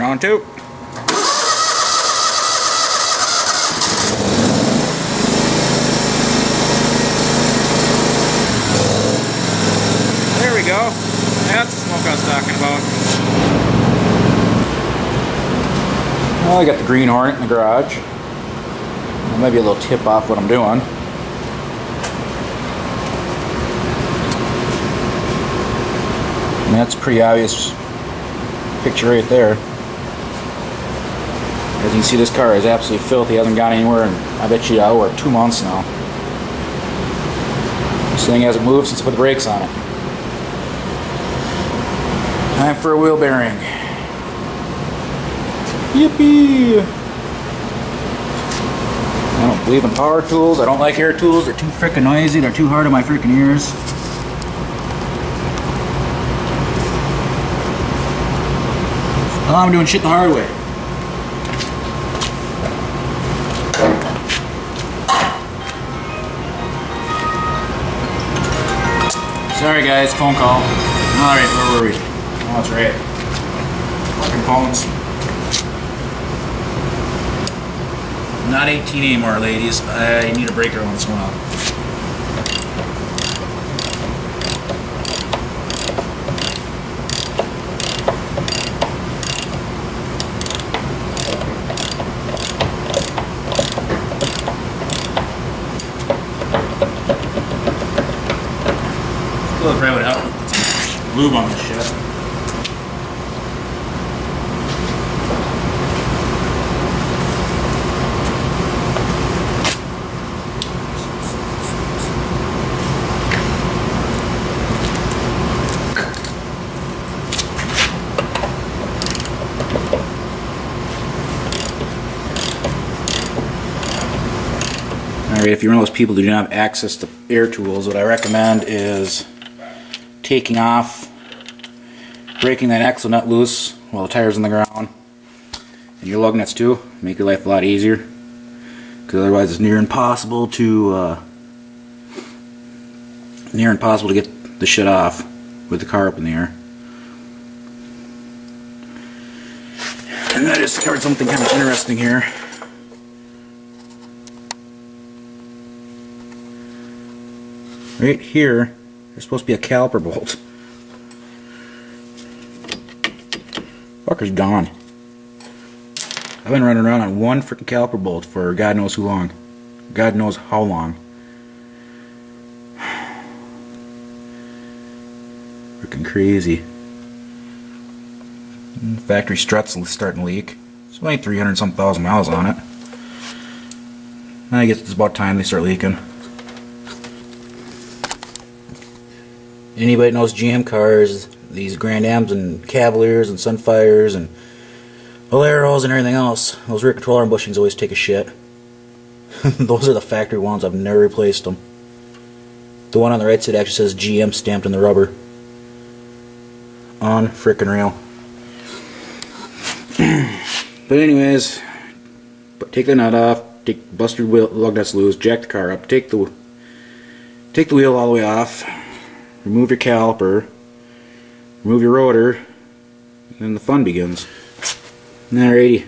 Round two. There we go. That's the smoke I was talking about. Well, I got the Green Hornet in the garage. Well, maybe a little tip off what I'm doing. And that's a pretty obvious picture right there. As you can see, this car is absolutely filthy. It hasn't gone anywhere in, I bet you, over 2 months now. This thing hasn't moved since I put the brakes on it. Time for a wheel bearing. Yippee! I don't believe in power tools. I don't like air tools. They're too frickin' noisy. They're too hard on my frickin' ears. Well, I'm doing shit the hard way. Sorry guys, phone call. Alright, where were we? Oh, that's right. Fucking phones. Not 18 anymore, ladies. I need a breaker once in a while. Still probably would help put some lube on this shit. Alright, if you're one of those people who do not have access to air tools, what I recommend is taking off, breaking that axle nut loose while the tire's on the ground, and your lug nuts too. Make your life a lot easier, because otherwise it's near impossible to get the shit off with the car up in the air. And I just discovered something kind of interesting here. Right here, there's supposed to be a caliper bolt. Fucker's gone. I've been running around on one freaking caliper bolt for God knows who long. God knows how long. Freaking crazy. And the factory strut's starting to leak. It's only 300-some thousand miles on it. I guess it's about time they start leaking. Anybody knows GM cars, these Grand Ams and Cavaliers and Sunfires and Boleros and everything else, those rear control arm bushings always take a shit. Those are the factory ones. I've never replaced them. The one on the right side actually says GM stamped in the rubber. On frickin' real. But anyways, take the nut off, bust your lug nuts loose, jack the car up, take the wheel all the way off. Remove your caliper, remove your rotor, and then the fun begins. Alrighty.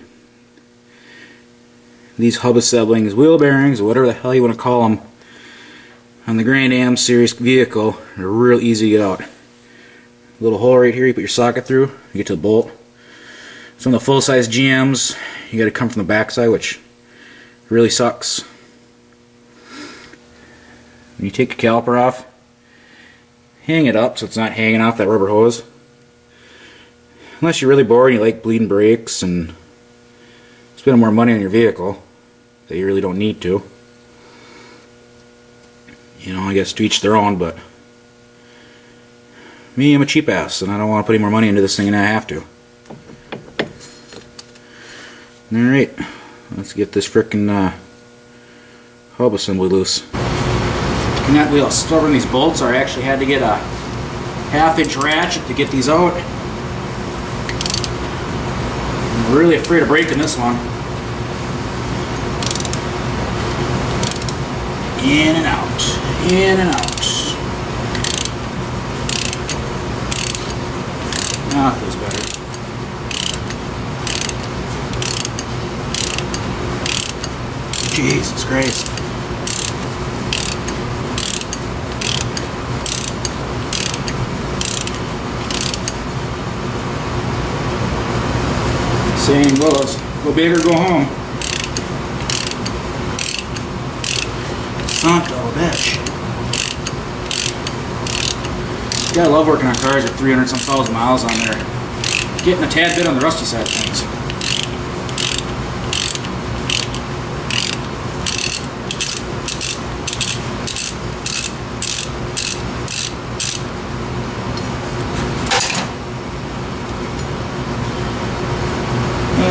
These hub assemblings, wheel bearings, or whatever the hell you want to call them, on the Grand Am series vehicle are real easy to get out. Little hole right here, you put your socket through, you get to the bolt. Some of the full-size GMs, you got to come from the backside, which really sucks. When you take your caliper off, hang it up so it's not hanging off that rubber hose. Unless you're really bored and you like bleeding brakes and spending more money on your vehicle that you really don't need to. You know, I guess to each their own, but me, I'm a cheap ass and I don't want to put any more money into this thing than I have to. Alright, let's get this frickin' hub assembly loose. That wheel stubborn these bolts are. I actually had to get a 1/2-inch ratchet to get these out. I'm really afraid of breaking this one. In and out, in and out. Now it feels better. Jesus Christ. Saying, Willis, go big or go home. Son of a bitch. Yeah, I love working on cars at 300-some thousand miles on there. Getting a tad bit on the rusty side of things.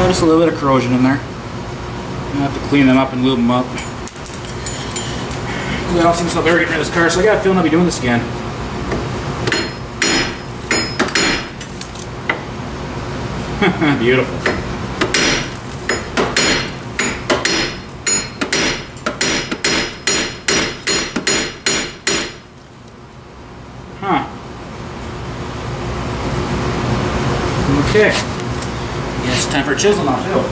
Just a little bit of corrosion in there. I have to clean them up and lube them up. I don't seem so very getting rid of this car, so I got a feeling I'll be doing this again. Beautiful. Huh. Okay. Yeah, it's time for a chisel now, too.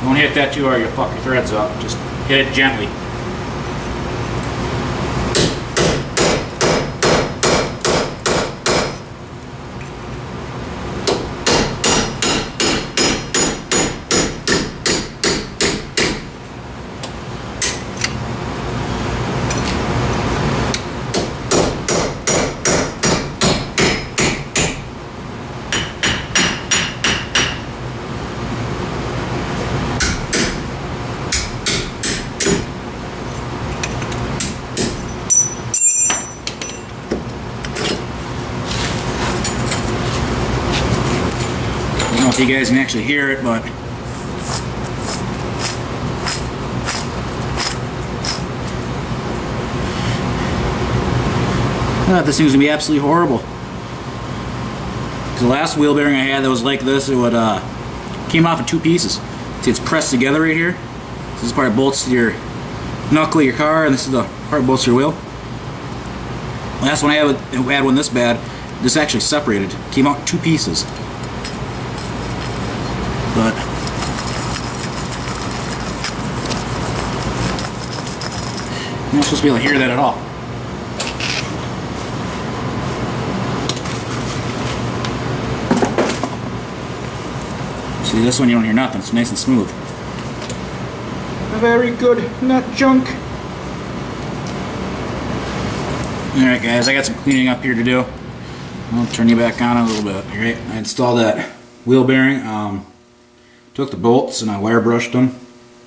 Don't hit that too hard, you'll fuck your threads up. Just hit it gently. I don't know if you guys can actually hear it, but this thing's gonna be absolutely horrible. Because the last wheel bearing I had that was like this, it would came off in two pieces. See, it's pressed together right here. This is part that bolts to your knuckle of your car, and this is the part that bolts to your wheel. Last one I had one this bad. This actually separated. Came out in two pieces. But you're not supposed to be able to hear that at all. See, this one you don't hear nothing. It's nice and smooth. Very good, not junk. Alright guys, I got some cleaning up here to do. I'll turn you back on a little bit. Alright, I installed that wheel bearing. Took the bolts and I wire brushed them,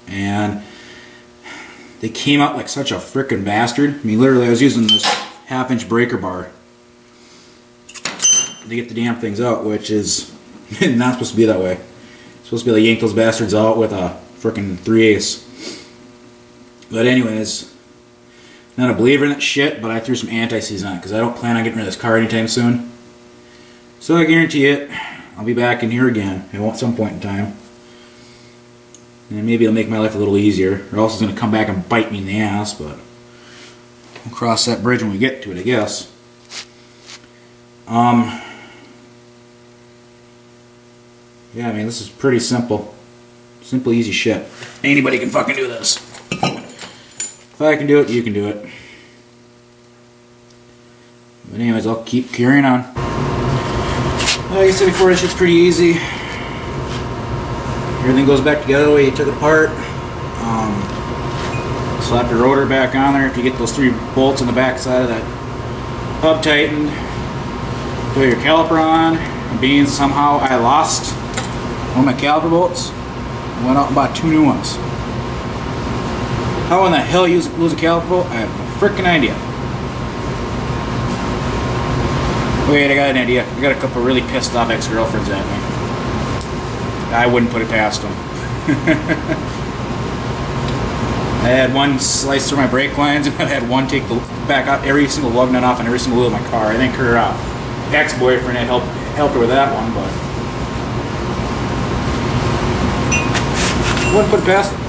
and they came out like such a frickin' bastard. I mean, literally I was using this 1/2-inch breaker bar to get the damn things out, which is not supposed to be that way. It's supposed to be like yank those bastards out with a frickin' 3/8. But anyways, not a believer in that shit, but I threw some anti-seize on it because I don't plan on getting rid of this car anytime soon. So I guarantee it, I'll be back in here again at some point in time. And maybe it'll make my life a little easier, or else it's going to come back and bite me in the ass, but we'll cross that bridge when we get to it, I guess. Yeah, I mean, this is pretty simple. Simple, easy shit. Anybody can fucking do this. If I can do it, you can do it. But anyways, I'll keep carrying on. Like I said before, this shit's pretty easy. Everything goes back together the way you took it apart. Slap your rotor back on there. If you get those 3 bolts on the back side of that hub tightened, put your caliper on. And being somehow I lost one of my caliper bolts, I went out and bought 2 new ones. How in the hell you lose a caliper bolt? I have no frickin' idea. Wait, I got an idea. I got a couple really pissed off ex-girlfriends at me. I wouldn't put it past them. I had one slice through my brake lines, and I had one take the back out every single lug nut off on every single wheel of my car. I think her ex-boyfriend had helped her with that one, but I wouldn't put it past them.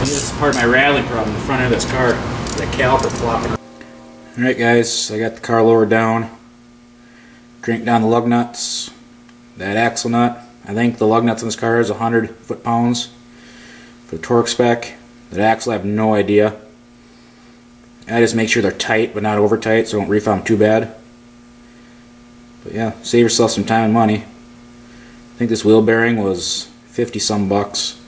This is part of my rattling problem, the front end of this car. That caliper flopping. Alright guys, I got the car lowered down. Drink down the lug nuts. That axle nut. I think the lug nuts in this car is 100 foot-pounds for the torque spec. That axle I have no idea. I just make sure they're tight but not over tight so I don't reef them too bad. But yeah, save yourself some time and money. I think this wheel bearing was 50 some bucks.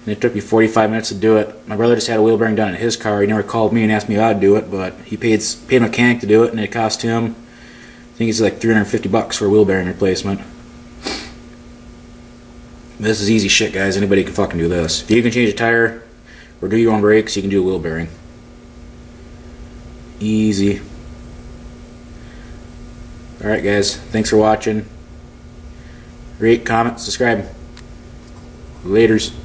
And it took me 45 minutes to do it. My brother just had a wheel bearing done in his car. He never called me and asked me how to do it, but he paid a mechanic to do it, and it cost him, I think it's like 350 bucks for a wheel bearing replacement. This is easy shit, guys. Anybody can fucking do this. If you can change a tire or do your own brakes, you can do a wheel bearing. Easy. Alright guys, thanks for watching. Rate, comment, subscribe. Laters.